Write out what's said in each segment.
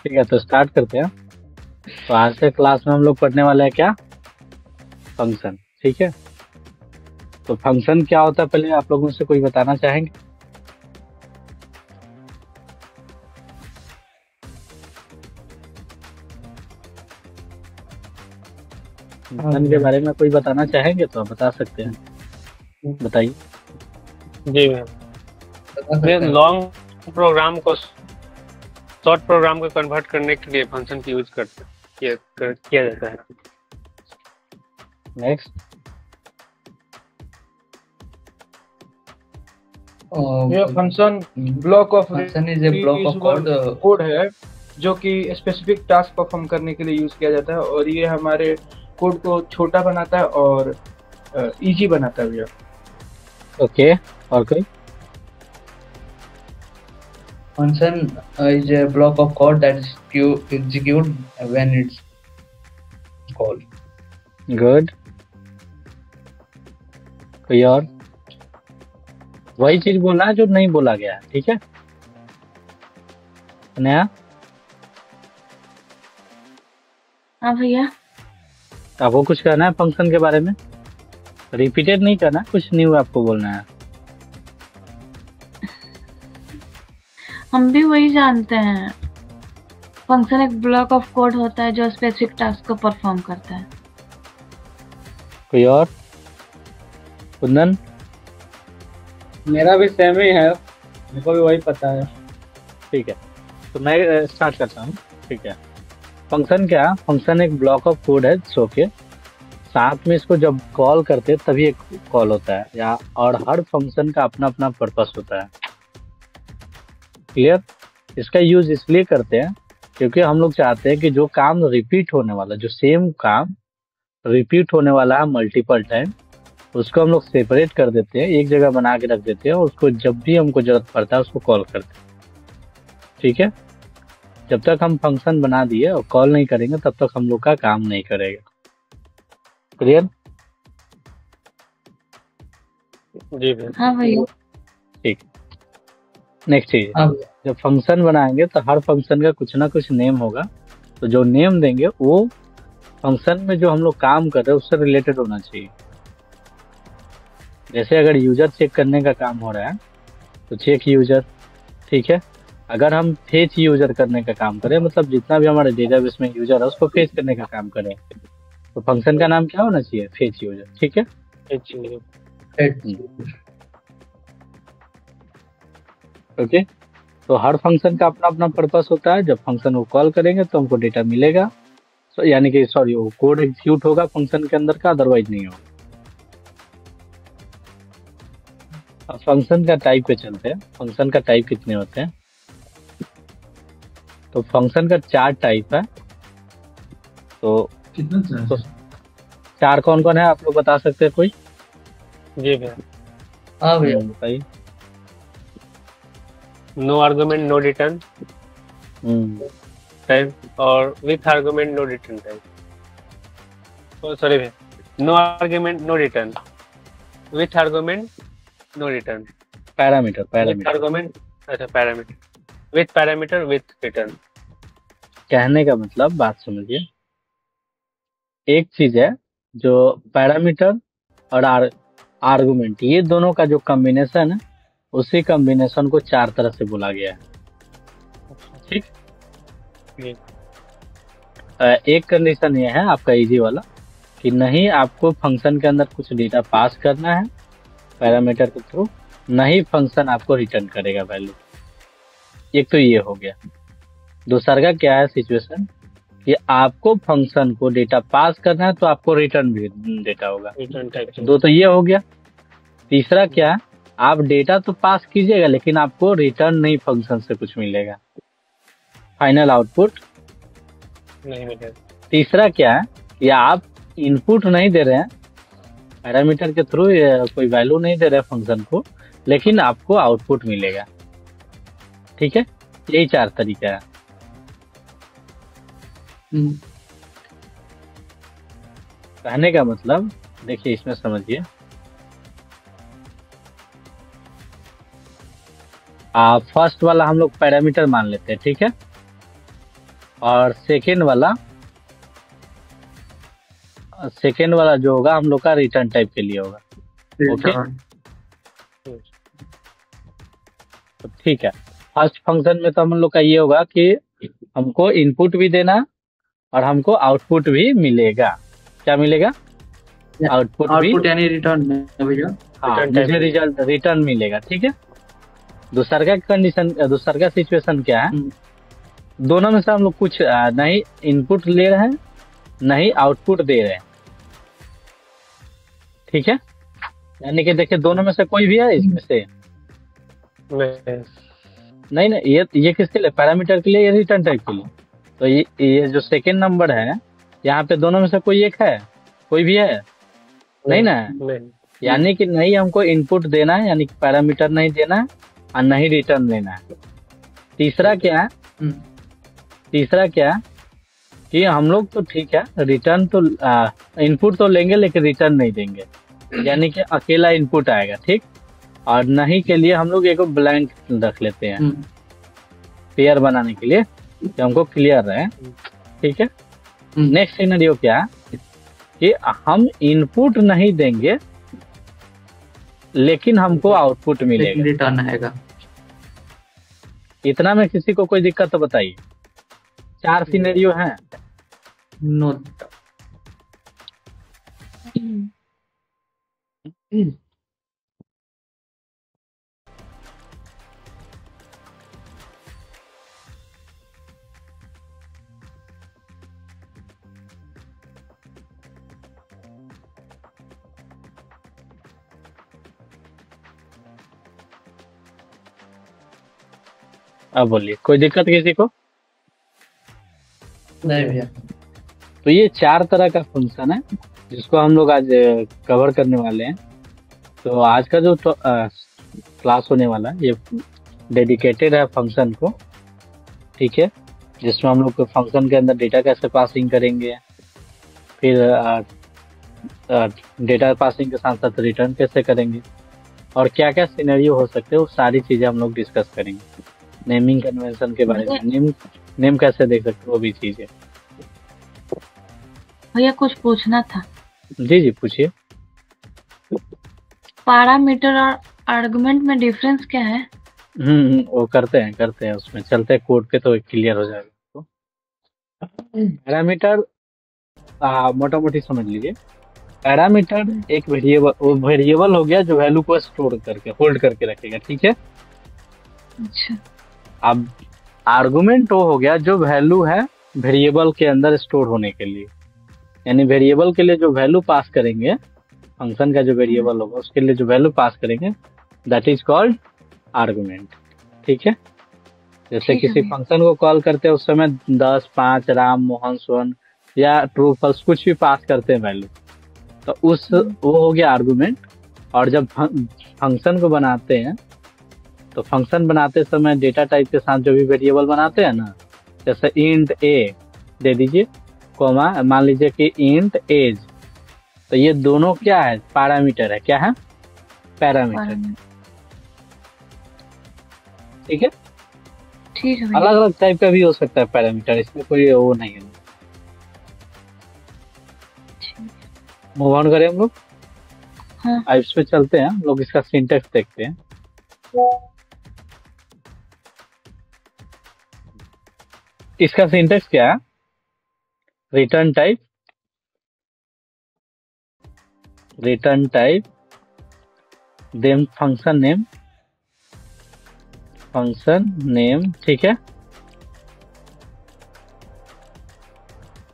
ठीक है, तो स्टार्ट करते हैं। तो आज के क्लास में हम लोग पढ़ने वाले हैं क्या? फंक्शन। ठीक है, तो फंक्शन क्या होता है पहले आप लोगों से कोई बताना चाहेंगे? फंक्शन के बारे में कोई बताना चाहेंगे तो आप बता सकते हैं, बताइए। जी मैम, लॉन्ग प्रोग्राम को शॉर्ट प्रोग्राम को कन्वर्ट करने के लिए फंक्शन की यूज किया जाता है। नेक्स्ट। ये function block of function is a block of code code है जो कि स्पेसिफिक टास्क परफॉर्म करने के लिए यूज किया जाता है, और ये हमारे कोड को छोटा बनाता है और इजी बनाता है भैया। ओके, और कोई? function is a block of code that is execute when it's called. Good. कोई और? वही चीज बोलना है जो नहीं बोला गया है, ठीक है? नया? हाँ भैया। आपको कुछ कहना है फंक्शन के बारे में? रिपीटेड नहीं करना, कुछ न्यू आपको बोलना है। हम भी वही जानते हैं, फंक्शन एक ब्लॉक ऑफ कोड होता है जो स्पेसिफिक टास्क को परफॉर्म करता है। कोई और? कुंदन? मेरा भी सेम ही है, मेरे को भी वही पता है। ठीक है, तो मैं स्टार्ट करता हूँ। ठीक है, फंक्शन क्या? फंक्शन एक ब्लॉक ऑफ कोड है सो के साथ में इसको जब कॉल करते हैं तभी एक कॉल होता है, या और हर फंक्शन का अपना अपना पर्पस होता है। क्लियर? इसका यूज इसलिए करते हैं क्योंकि हम लोग चाहते हैं कि जो काम रिपीट होने वाला, जो सेम काम रिपीट होने वाला है मल्टीपल टाइम, उसको हम लोग सेपरेट कर देते हैं, एक जगह बना के रख देते हैं और उसको जब भी हमको जरूरत पड़ता है उसको कॉल करते हैं। ठीक है, जब तक हम फंक्शन बना दिए और कॉल नहीं करेंगे तब तक हम लोग का काम नहीं करेगा। क्लियर? जी भैया। हाँ भैया। ठीक। नेक्स्ट चीज, हाँ, जब फंक्शन बनाएंगे तो हर फंक्शन का कुछ ना कुछ नेम होगा, तो जो नेम देंगे वो फंक्शन में जो हम लोग काम कर रहे हैं उससे रिलेटेड होना चाहिए। जैसे अगर यूजर चेक करने का काम हो रहा है तो चेक यूजर, ठीक है? अगर हम फेच यूजर करने का काम करें, मतलब जितना भी हमारे डेटाबेस में यूजर है उसको फेच करने का काम करें, तो फंक्शन का नाम क्या होना चाहिए? Fetch user. ठीक है, ओके। तो हर फंक्शन का अपना अपना पर्पस होता है। जब फंक्शन को कॉल करेंगे तो हमको डेटा मिलेगा, यानी कि सॉरी वो कोड एग्जीक्यूट होगा फंक्शन के अंदर का, अदरवाइज नहीं होगा। अब फंक्शन का टाइप पे चलते हैं। फंक्शन का टाइप कितने होते हैं? तो फंक्शन का 4 टाइप है। तो चार कौन कौन है आप लोग बता सकते हैं कोई? जी भैया। हाँ भैया, बताइए। No argument no return type और with argument no return type. Sorry भैया, no argument no return, with argument no return, parameter. With argument, अच्छा parameter, with parameter with return. कहने का मतलब बात समझिए, एक चीज है जो पैरामीटर और आर्गुमेंट, ये दोनों का जो कॉम्बिनेशन है उसी कॉम्बिनेशन को 4 तरह से बोला गया है। ठीक। एक कंडीशन ये है आपका इजी वाला कि नहीं आपको फंक्शन के अंदर कुछ डेटा पास करना है पैरामीटर के थ्रू, नहीं फंक्शन आपको रिटर्न करेगा वैल्यू। एक तो ये हो गया। दूसरा का क्या है सिचुएशन कि आपको फंक्शन को डेटा पास करना है तो आपको रिटर्न भी डेटा होगा। रिटर्न टाइप दो तो ये हो गया। तीसरा क्या, आप डेटा तो पास कीजिएगा लेकिन आपको रिटर्न नहीं फंक्शन से कुछ मिलेगा, फाइनल आउटपुट नहीं मिलेगा। तीसरा क्या है कि आप इनपुट नहीं दे रहे हैं पैरामीटर के थ्रू, कोई वैल्यू नहीं दे रहे फंक्शन को, लेकिन आपको आउटपुट मिलेगा। ठीक है, यही 4 तरीका है। कहने का मतलब देखिए, इसमें समझिए, फर्स्ट वाला हम लोग पैरामीटर मान लेते हैं। ठीक है, और सेकेंड वाला जो होगा हम लोग का रिटर्न टाइप के लिए होगा। Okay, return. तो ठीक है। फर्स्ट फंक्शन में तो हम लोग का ये होगा कि हमको इनपुट भी देना और हमको आउटपुट भी मिलेगा। क्या मिलेगा? आउटपुट भी, आउटपुट यानी रिटर्न है भैया। हाँ, return type मुझे रिजल्ट रिटर्न मिलेगा। ठीक है। दूसरा का सिचुएशन क्या है? दोनों में से हम लोग कुछ नहीं इनपुट ले रहे हैं नहीं आउटपुट दे रहे हैं। ठीक है, यानी कि देखिए दोनों में से कोई भी है इसमें से नहीं ये किसके लिए? पैरामीटर के लिए या रिटर्न टाइप के लिए? तो ये जो सेकेंड नंबर है यहाँ पे दोनों में से कोई एक है? कोई भी है? नहीं ना है। नहीं। यानी कि नहीं हमको इनपुट देना है, यानी कि पैरामीटर नहीं देना है और नहीं रिटर्न लेना है। तीसरा क्या है? तीसरा क्या है कि हम लोग तो ठीक है रिटर्न तो इनपुट तो लेंगे लेकिन रिटर्न नहीं देंगे, यानी कि अकेला इनपुट आएगा। ठीक, और नहीं के लिए हम लोग एक ब्लैंक रख लेते हैं पेयर बनाने के लिए कि हमको क्लियर रहे। ठीक है। नेक्स्ट सिनेरियो क्या है कि हम इनपुट नहीं देंगे लेकिन हमको आउटपुट मिलेगा, रिटर्न आएगा। इतना में किसी को कोई दिक्कत तो बताइए। 4 सिनेरियो हैं। नो, अब बोलिए, कोई दिक्कत किसी को? नहीं भैया। तो ये 4 तरह का फंक्शन है जिसको हम लोग आज कवर करने वाले हैं। तो आज का जो क्लास होने वाला है ये डेडिकेटेड है फंक्शन को। ठीक है, जिसमें हम लोग फंक्शन के अंदर डेटा कैसे पासिंग करेंगे, फिर डेटा पासिंग के साथ साथ रिटर्न कैसे करेंगे और क्या क्या सिनेरियो हो सकते हैं, वो सारी चीजें हम लोग डिस्कस करेंगे। नेमिंग कन्वेंशन के बारे में, नेम कैसे देख सकते हो, वो भी चीजें। भैया कुछ पूछना था। जी जी पूछिए। पैरामीटर और आर्गुमेंट में डिफरेंस क्या है? वो करते हैं उसमें चलते हैं कोड पे तो क्लियर हो जाएगा। तो पैरामीटर मोटा मोटी समझ लीजिए। पैरामीटर एक वेरिएबल हो गया जो वैल्यू को स्टोर करके होल्ड करके रखेगा। ठीक है। अच्छा, अब आर्गुमेंट वो हो गया जो वैल्यू है वेरिएबल के अंदर स्टोर होने के लिए, यानी वेरिएबल के लिए जो वैल्यू पास करेंगे, फंक्शन का जो वेरिएबल होगा उसके लिए जो वैल्यू पास करेंगे दैट इज कॉल्ड आर्गुमेंट। ठीक है। जैसे ठीक है किसी भैया। फंक्शन को कॉल करते हैं उस समय 10, 5, राम, मोहन, सोहन या ट्रू फॉल्स कुछ भी पास करते हैं वैल्यू, तो वो हो गया आर्गुमेंट। और जब फंक्शन को बनाते हैं तो फंक्शन बनाते समय डेटा टाइप के साथ जो भी वेरिएबल बनाते हैं ना, जैसे इंट ए दे दीजिए, कोमा मान लीजिए कि इंट एज, तो ये दोनों क्या है? पैरामीटर है। क्या है? पैरामीटर। ठीक है। ठीक है अलग भैया। अलग टाइप का भी हो सकता है पैरामीटर, इसमें कोई वो नहीं है। मूव ऑन करें हम लोग। हाँ। अब इस पे चलते हैं हम लोग, इसका सिंटेक्स देखते हैं। इसका सिंटेक्स क्या है? Return type then function name. ठीक है।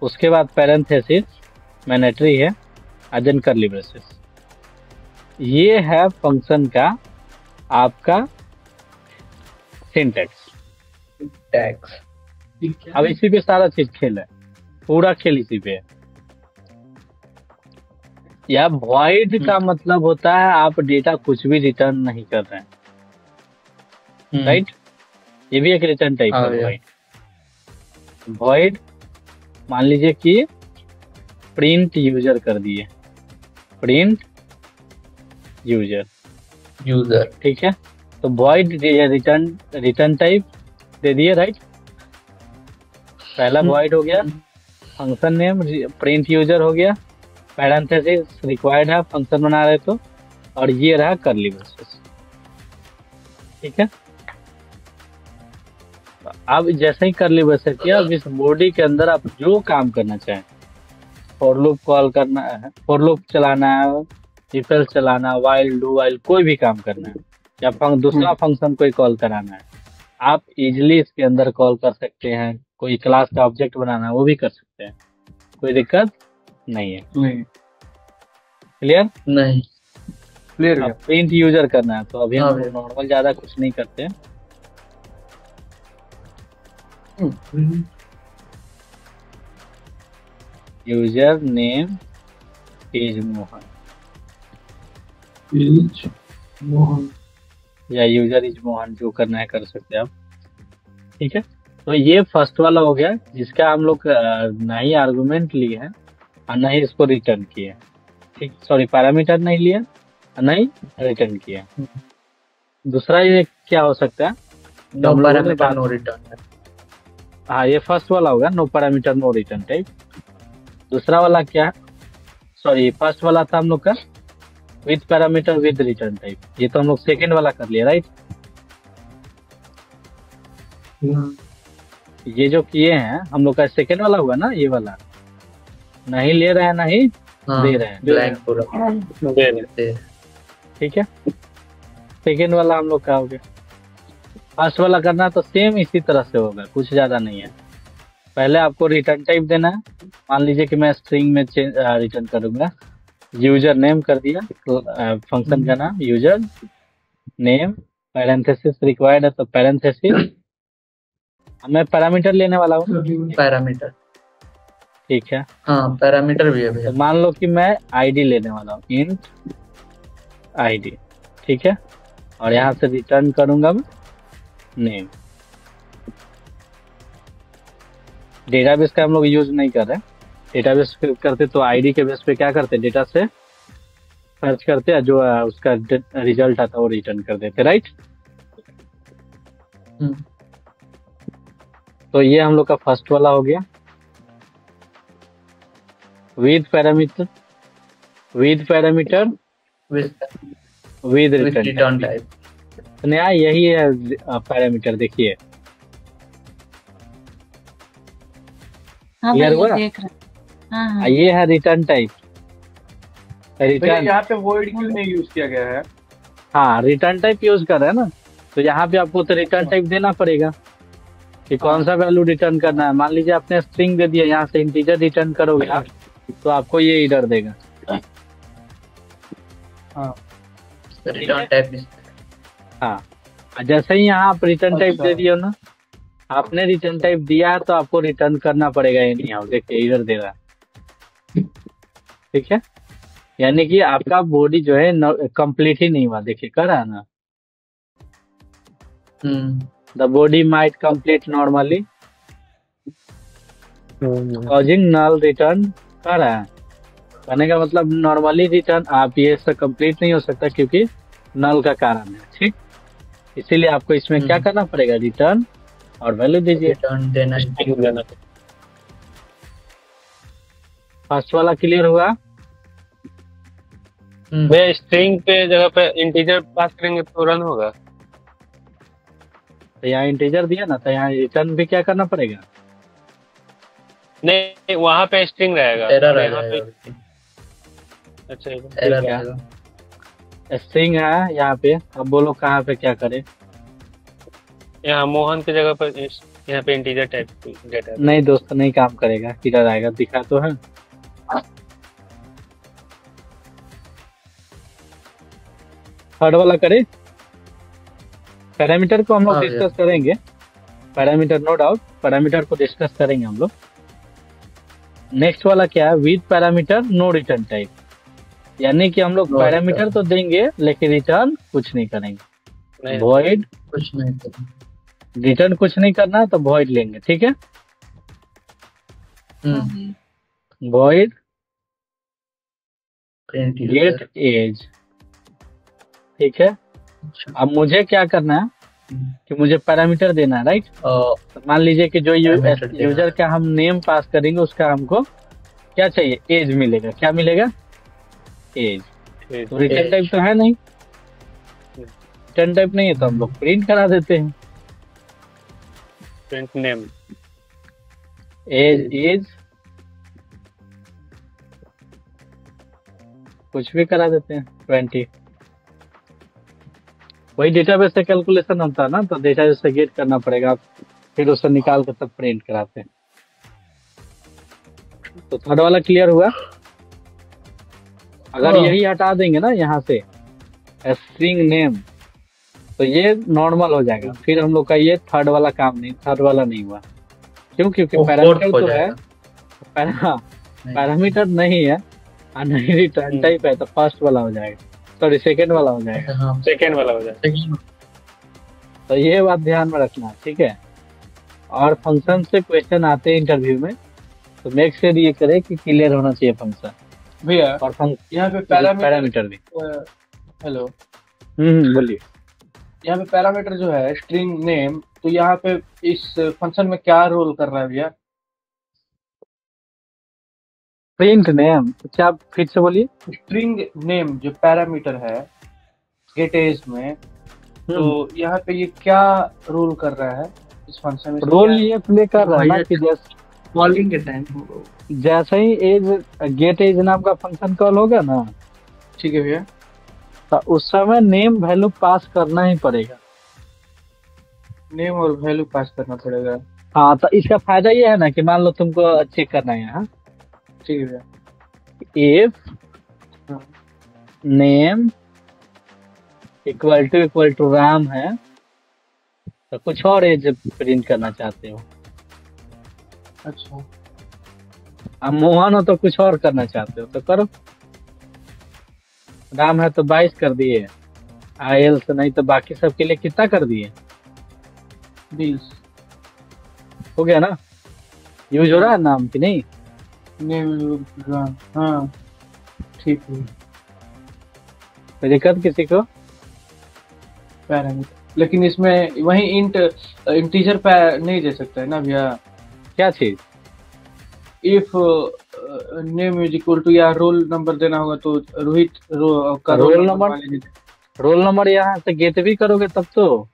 उसके बाद पैरेंथेसिस मैनेटरी है, देन कर्ली ब्रेसेस। ये है फंक्शन का आपका सिंटेक्स। टैक्स। अब इसी पे सारा चीज खेल है, पूरा खेल इसी पे है। या वॉइड का मतलब होता है आप डेटा कुछ भी रिटर्न नहीं कर रहे हैं, राइट? ये भी एक रिटर्न टाइप है वॉइड। वॉइड मान लीजिए कि प्रिंट यूजर कर दिए, प्रिंट यूजर। ठीक है, तो वॉइड रिटर्न टाइप दे दिए, राइट? पहला वॉइड हो गया, फंक्शन नेम, प्रिंट यूजर हो गया, पैरेंथेसिस रिक्वायर्ड है फंक्शन बना रहे तो, और ये रहा करली ब्रेसेस। ठीक है, अब जैसे ही करली ब्रेसेस किया, अब इस बॉडी के अंदर आप जो काम करना चाहें, फॉर लूप कॉल करना है, फॉर लूप चलाना है, इफ एल्स चलाना, वाइल, डू वाइल, कोई भी काम करना है, या दूसरा फंक्शन कोई कॉल कराना है, आप इजिली इसके अंदर कॉल कर सकते हैं। कोई क्लास का ऑब्जेक्ट बनाना है वो भी कर सकते हैं, कोई दिक्कत नहीं है। नहीं क्लियर? नहीं। क्लियर अब प्रिंट यूजर करना है तो अभी हाँ हम भैया। नॉर्मल ज्यादा कुछ नहीं करते हैं। User name is Mohan, Mohan. या यूजर इज मोहन, जो करना है कर सकते हैं आप। ठीक है, तो ये फर्स्ट वाला हो गया, जिसका हम लोग ना ही आर्गुमेंट लिए हैं और ना ही इसको रिटर्न किए। ठीक, सॉरी, पैरामीटर नहीं लिए और ना ही रिटर्न किए। दूसरा ये क्या हो सकता है? नो हम लोगों ने पैरामीटर बात- नो रिटर्न। हाँ, ये फर्स्ट वाला होगा, no parameter no return type. दूसरा वाला क्या है? सॉरी, फर्स्ट वाला था हम लोग का with parameter with return type. ये तो हम लोग सेकेंड वाला कर लिया, राइट? ये जो किए हैं हम लोग का सेकेंड वाला हुआ ना, ये वाला नहीं ले रहे हैं ना ही हाँ, दे रहे हैं। ब्लैंक पूरा दे रहे। दे। ठीक है, सेकेंड वाला हम लोग का हो गया। फर्स्ट वाला करना तो सेम इसी तरह से होगा, कुछ ज्यादा नहीं है। पहले आपको रिटर्न टाइप देना है। मान लीजिए कि मैं स्ट्रिंग में रिटर्न करूंगा, यूजर नेम कर दिया, फंक्शन का नाम यूजर नेम, पैरेंथेसिस रिक्वायर्ड है तो पैरेंथेसिस। मैं पैरामीटर लेने वाला हूँ। पैरामीटर। ठीक है, हाँ, पैरामीटर भी है भैया। तो मान लो कि मैं आईडी लेने वाला हूँ, इंट आईडी। ठीक है, और यहाँ से रिटर्न करूंगा मैं नेम। डेटाबेस का हम लोग यूज नहीं कर रहे हैं। डेटाबेस करते तो आईडी के बेस पे क्या करते, डेटा से सर्च करते हैं, जो उसका रिजल्ट आता है वो रिटर्न कर देते, राइट? हम्म। तो ये हम लोग का फर्स्ट वाला हो गया, with parameter with return return type. नया यही है पैरामीटर। देखिए, हाँ Clear भाई, हुआ? देख रहे हैं। हाँ हाँ, ये है रिटर्न टाइप। भैया रिटर्न, यहाँ पे वर्ड क्यों नहीं यूज किया गया है? हाँ, रिटर्न टाइप यूज कर रहे हैं ना, तो यहाँ पे आपको तो रिटर्न टाइप देना पड़ेगा कि कौन सा वैल्यू रिटर्न करना है। मान लीजिए आपने स्ट्रिंग दे दिया, यहाँ से इंटीजर रिटर्न करोगे आप, तो आपको ये एरर देगा। Return type. हाँ, जैसे ही यहाँ आप रिटर्न टाइप अच्छा। दे दिए हो ना, आपने रिटर्न टाइप दिया है तो आपको रिटर्न करना पड़ेगा। ये नहीं, देखिए एरर दे रहा है। ठीक है, यानी कि आपका बॉडी जो है कंप्लीट ही नहीं हुआ। देखिए कर रहा है ना, the body might complete normally causing null return कर रहा है। कहने का मतलब नॉर्मली रिटर्न आप ये सब कंप्लीट नहीं हो सकता क्योंकि नल का कारण है। ठीक, इसीलिए आपको इसमें क्या करना पड़ेगा, रिटर्न और वैल्यू दीजिए। रिटर्न देना। देना। फर्स्ट वाला क्लियर हुआ? भैया स्ट्रिंग पे जगह पे इंटीजर पास करेंगे तो रन होगा। तो यहाँ इंटीजर दिया ना, तो यहाँ रिटर्न भी क्या करना पड़ेगा? नहीं, वहाँ पे स्ट्रिंग रहेगा। एरर आ यहाँ पे जाएगा। अच्छा एरर क्या? आएगा। स्ट्रिंग है यहाँ पे। अब बोलो कहाँ पे क्या करे? यहाँ मोहन की जगह पर यहाँ पे इंटीजर टाइप डेटा। नहीं दोस्त, नहीं काम करेगा। किधर आएगा, दिखा तो है। थर्ड वाला करे। पैरामीटर को हम लोग हाँ, डिस्कस करेंगे। पैरामीटर नो डाउट, पैरामीटर को डिस्कस करेंगे हम लोग। नेक्स्ट वाला क्या है, with parameter no return type. यानी कि हम लोग No पैरामीटर return। तो देंगे लेकिन रिटर्न कुछ नहीं करेंगे। नहीं। वॉइड कुछ नहीं करना। रिटर्न कुछ नहीं करना तो वॉइड लेंगे। ठीक है, हाँ भाई। Void print get age. ठीक है, अब मुझे क्या करना है, कि मुझे पैरामीटर देना है, राइट। तो मान लीजिए कि जो पैरामीटर देना यूजर का हम नेम पास करेंगे उसका हमको क्या चाहिए, एज मिलेगा। क्या मिलेगा, एज। तो रिटर्न टाइप तो है नहीं, रिटर्न टाइप नहीं है तो हम लोग प्रिंट करा देते हैं प्रिंट नेम एज कुछ भी करा देते हैं 20। वही डेटाबेस से कैलकुलेशन होता है ना, तो डेटाबेस से गेट करना पड़ेगा, फिर उसे निकाल कर तब प्रिंट कराते हैं। तो थर्ड वाला क्लियर हुआ। अगर यही हटा देंगे ना यहाँ से स्ट्रिंग नेम, तो ये नॉर्मल हो जाएगा। फिर हम लोग का ये थर्ड वाला काम नहीं, थर्ड वाला नहीं हुआ। क्यों? क्योंकि पैरामीटर तो है, पैरामीटर नहीं है और नहीं रिटर्न टाइप है, तो फर्स्ट वाला हो जाएगा, सॉरी सेकेंड वाला हो जाएगा, सेकेंड वाला हो जाएगा। तो ये बात ध्यान में रखना, ठीक है। और फंक्शन से क्वेश्चन आते हैं इंटरव्यू में, तो मेक श्योर ये करे कि क्लियर होना चाहिए फंक्शन भैया। और यहाँ पे पैरामीटर भी। हेलो, बोलिए। यहाँ पे पैरामीटर जो है स्ट्रिंग नेम, तो यहाँ पे इस फंक्शन में क्या रोल कर रहा है भैया? प्रिंट नेम, क्या आप फिर से बोलिए। स्ट्रिंग नेम जो पैरामीटर है गेट एज में, तो यहाँ पे ये क्या रोल कर रहा है इस फंक्शन में? रोल ये प्ले कर रहा है ना कि जैसे कॉलिंग के टाइम जैसे ही एज गेट एज नाम का फंक्शन कॉल होगा ना, ठीक है भैया, तो उस समय नेम वैल्यू पास करना ही पड़ेगा। नेम और वैल्यू पास करना पड़ेगा। हाँ, तो इसका फायदा ये है ना कि मान लो तुमको चेक करना है यहाँ, ठीक है भैया, if name equal to Ram है, तो कुछ और एज प्रिंट करना चाहते हो। अच्छा, अब मोहन हो तो कुछ और करना चाहते हो तो करो। राम है तो 22 कर दिए, आयल से नहीं तो बाकी सबके लिए कितना कर दिए, 20 हो गया ना। यूज हो रहा है नाम की नहीं, नेम, हाँ ठीक है। कोई दिक्कत किसी को? पैरामीटर, लेकिन इसमें वही इंटीजर पे नहीं दे सकता है ना भैया? क्या चीज? If name is equal to या रोल नंबर देना होगा तो रोहित का रोल नंबर यहाँ से गेट भी करोगे तब तो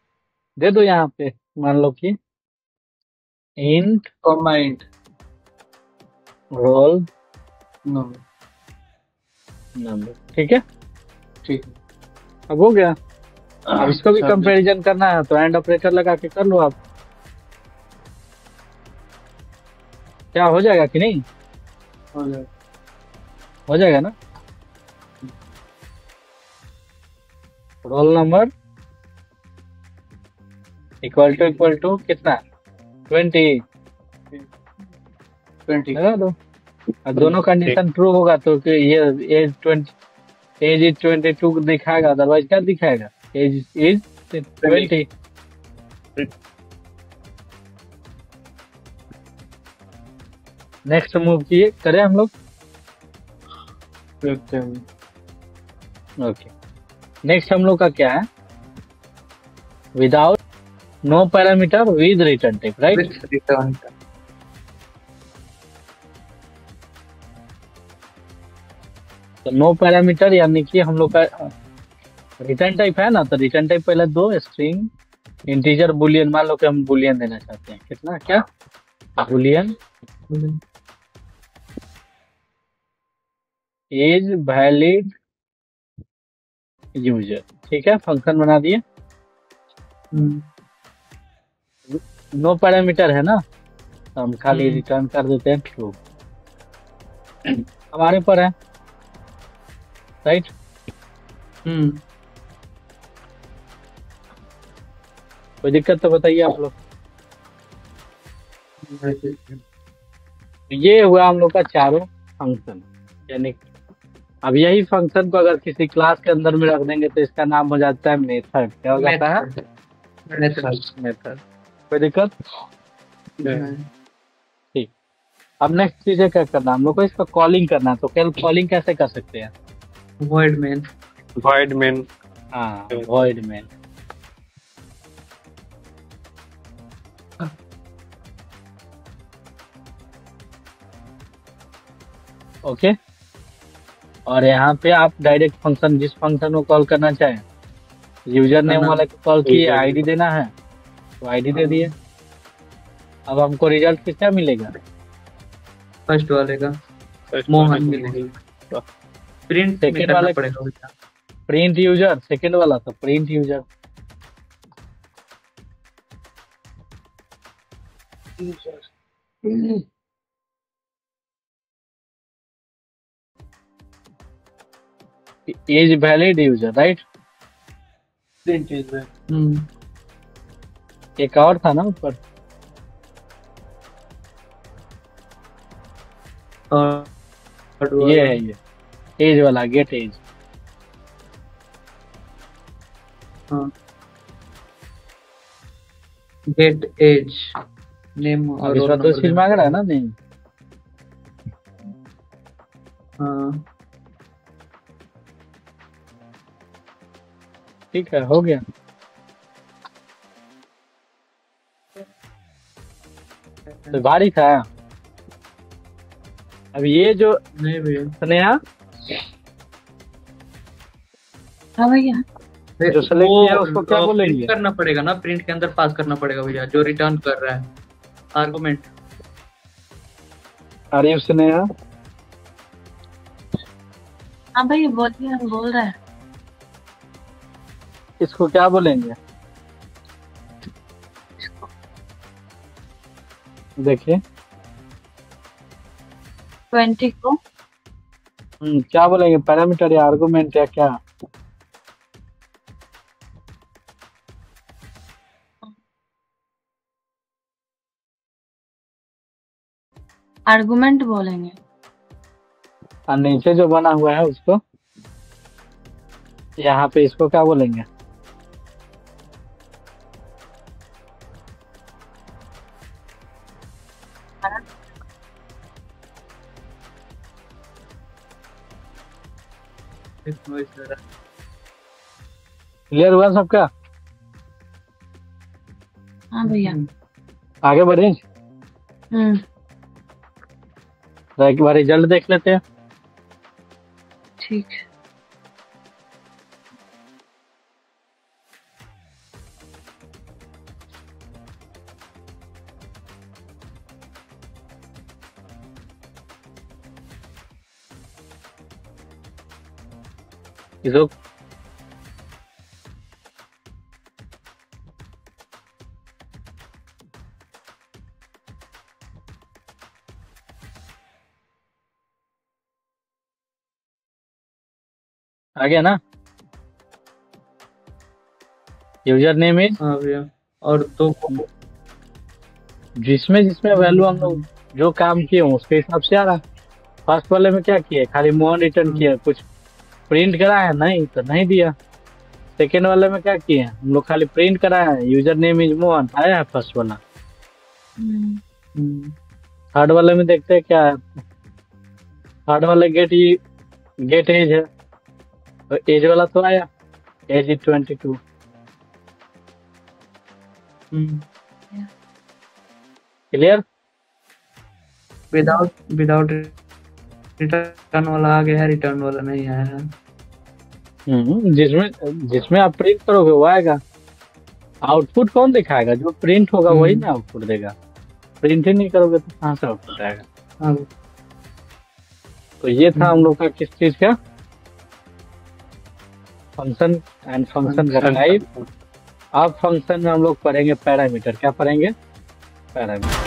दे दो। यहाँ पे मान लो कि इंट कॉमा रोल नंबर, ठीक है। ठीक है, अब हो गया। अब इसको भी कंपैरिजन करना है तो एंड ऑपरेटर लगा के कर लो आप। क्या हो जाएगा कि नहीं? हो जाएगा ना। रोल नंबर इक्वल टू कितना, 20 लगा दो। और दोनों कंडीशन ट्रू होगा तो कि ये एज इज 22 दिखाएगा, अदरवाइज क्या दिखाएगा, एज इज 20। नेक्स्ट मूव किए करें हम लोग। ओके, नेक्स्ट हम लोग का क्या है, without no parameter with return type, right. तो नो पैरामीटर यानी कि हम लोग का रिटर्न टाइप है ना, तो रिटर्न टाइप पहले दो, स्ट्रिंग, इंटीजर, बुलियन। मान लो कि हम बुलियन देना चाहते हैं, कितना, क्या, बुलियन इज वैलिड यूजर, ठीक है। फंक्शन बना दिए। नो पैरामीटर है ना, तो हम खाली रिटर्न कर देते हैं ट्रू। हमारे पर है, राइट। कोई दिक्कत तो बताइए आप लोग। ये हुआ हम लोग का चारों फंक्शन। यानी अब यही फंक्शन को अगर किसी क्लास के अंदर में रख देंगे तो इसका नाम हो जाता है मेथड। क्या हो जाता है, मेथड। कोई दिक्कत? ठीक। अब नेक्स्ट चीजें क्या करना हम लोग को, इसका कॉलिंग करना है। तो कॉलिंग कैसे कर सकते हैं? void main void main हाँ, void main। ओके। और यहाँ पे आप डायरेक्ट फंक्शन, जिस फंक्शन को कॉल करना चाहें, यूजर नेम करना। वाले को कॉल किए, User आईडी देना है तो आईडी दे दिए। अब हमको रिजल्ट किसका मिलेगा? फर्स्ट वाले का first मोहन वाले को मिलेगा। प्रिंट में सेकंड करना वाले पड़ेगा भैया। प्रिंट यूजर, सेकंड वाला तो print user. Age valid user, right. Print user. एक और था ना ऊपर, और ये है, ये एज वाला, get age. Get age name अब और इसमें रोल तो नंबर चीज मांग रहा है ना, नहीं? हाँ ठीक है, हो गया। तो भारी था। अब ये जो नहीं भैया। स्नेहा हाँ भैया। जो select वो किया उसको क्या बोलेंगे? प्रिंट करना पड़ेगा ना, प्रिंट के अंदर पास करना पड़ेगा भैया, जो रिटर्न कर रहा है आर्गुमेंट। अरे स्नेहा, हाँ भैया बोलिए, हम बोल रहे हैं। इसको क्या बोलेंगे? देखिए 20 को क्या बोलेंगे? पैरामीटर या आर्गुमेंट या क्या? आर्गुमेंट बोलेंगे। और नीचे जो बना हुआ है उसको, यहाँ पे इसको क्या बोलेंगे? क्लियर हुआ सबका? हाँ भैया। आगे बढ़े, हम्म। एक बार रिजल्ट देख लेते हैं। ठीक है। इसको आ गया ना? यूजर नेम इज, हाँ भैया। और तो जिसमें जिसमें वैल्यू हम लोग जो काम किए हों उसके हिसाब से आ रहा है। फर्स्ट वाले में क्या किए? खाली मोहन रिटर्न किया, कुछ प्रिंट करा है? नहीं तो नहीं दिया। सेकेंड वाले में क्या किए? हम लोग खाली प्रिंट कराया है, यूजर नेम इज मोहन, आया है फर्स्ट वाला। थर्ड वाले में देखते हैं क्या है। थर्ड वाले गेट एज है, तो एज वाला तो आया, age is 22। Clear? Without return वाला आ गया है, रिटर्न वाला नहीं आया है। जिसमें आप प्रिंट करोगे वो आएगा। आउटपुट कौन दिखाएगा? जो प्रिंट होगा वही ना आउटपुट देगा। प्रिंट ही नहीं करोगे तो कहाँ से आउटपुट आएगा? हाँ। तो ये था हम लोग का किस चीज का, फंक्शन एंड फंक्शन का टाइप। अब फंक्शन में हम लोग पढ़ेंगे पैरामीटर। क्या पढ़ेंगे? पैरामीटर।